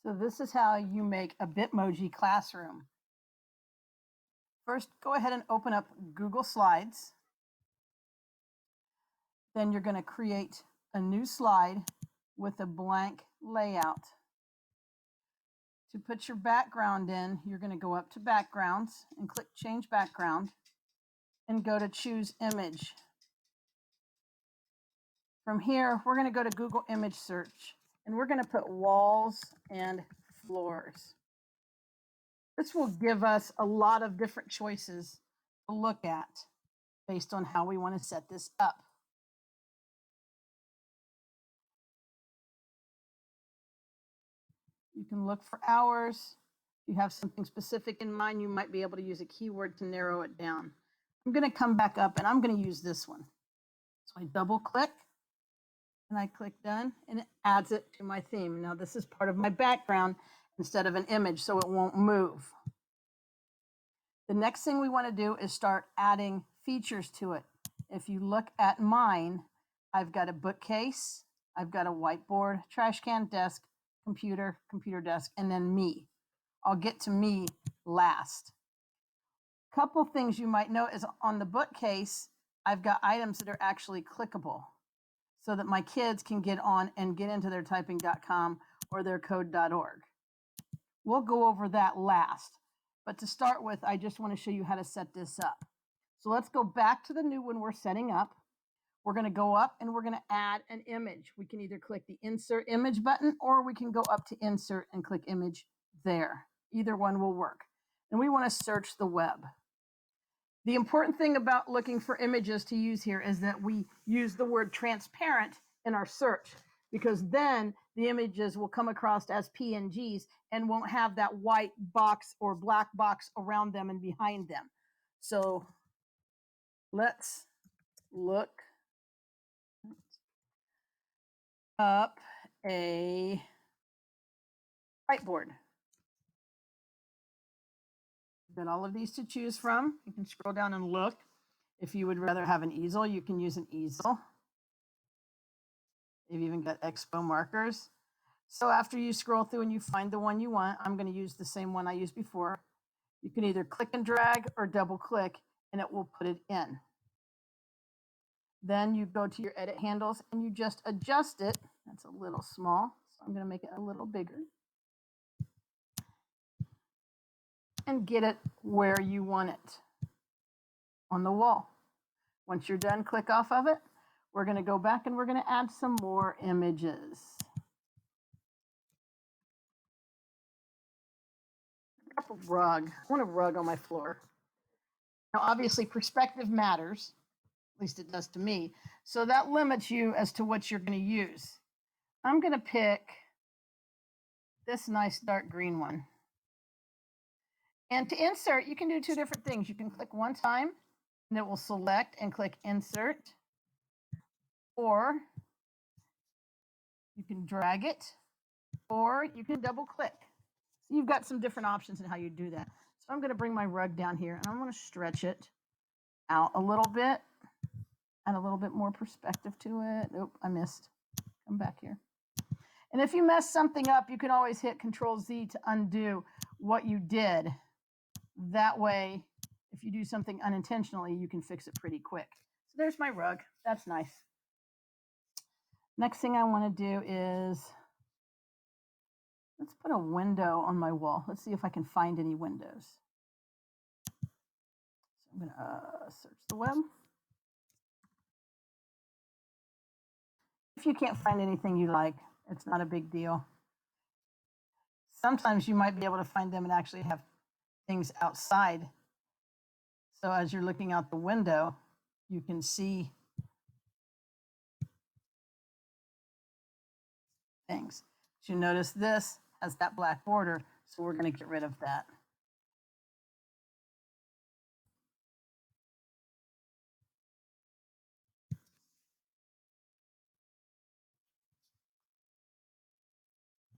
So this is how you make a Bitmoji classroom. First, go ahead and open up Google Slides. Then you're going to create a new slide with a blank layout. To put your background in, you're going to go up to Backgrounds and click Change Background and go to Choose Image. From here, we're going to go to Google Image Search and we're going to put walls and floors. This will give us a lot of different choices to look at based on how we want to set this up. You can look for hours. If you have something specific in mind, you might be able to use a keyword to narrow it down. I'm going to come back up and I'm going to use this one. So I double click and I click done and it adds it to my theme. Now this is part of my background instead of an image, so it won't move. The next thing we want to do is start adding features to it. If you look at mine, I've got a bookcase, I've got a whiteboard, trash can, desk, computer desk, and then me. I'll get to me last. Couple things you might know is on the bookcase, I've got items that are actually clickable so that my kids can get on and get into their typing.com or their code.org. We'll go over that last. But to start with, I just want to show you how to set this up. So let's go back to the new one we're setting up. We're going to go up and we're going to add an image. We can either click the Insert Image button or we can go up to Insert and click Image there. Either one will work. And we want to search the web. The important thing about looking for images to use here is that we use the word transparent in our search, because then the images will come across as PNGs and won't have that white box or black box around them and behind them. So let's look up a whiteboard. Got all of these to choose from. You can scroll down and look. If you would rather have an easel, you can use an easel. They've even got expo markers. So after you scroll through and you find the one you want, I'm going to use the same one I used before. You can either click and drag or double click and it will put it in. Then you go to your edit handles and you just adjust it. That's a little small, so I'm going to make it a little bigger. And get it where you want it on the wall. Once you're done, click off of it. We're going to go back and we're going to add some more images. A rug. I want a rug on my floor. Now, obviously, perspective matters. At least it does to me. So that limits you as to what you're going to use. I'm going to pick this nice dark green one. And to insert, you can do two different things. You can click one time and it will select and click insert. Or you can drag it, or you can double click. So you've got some different options in how you do that. So I'm going to bring my rug down here and I'm going to stretch it out a little bit. Add a little bit more perspective to it. Nope, I missed. Come back here. And if you mess something up, you can always hit Control-Z to undo what you did. That way, if you do something unintentionally, you can fix it pretty quick. So there's my rug. That's nice. Next thing I want to do is, let's put a window on my wall. Let's see if I can find any windows. So I'm going to search the web. If you can't find anything you like, it's not a big deal. Sometimes you might be able to find them and actually have things outside. So as you're looking out the window, you can see things. But you notice this has that black border, so we're going to get rid of that.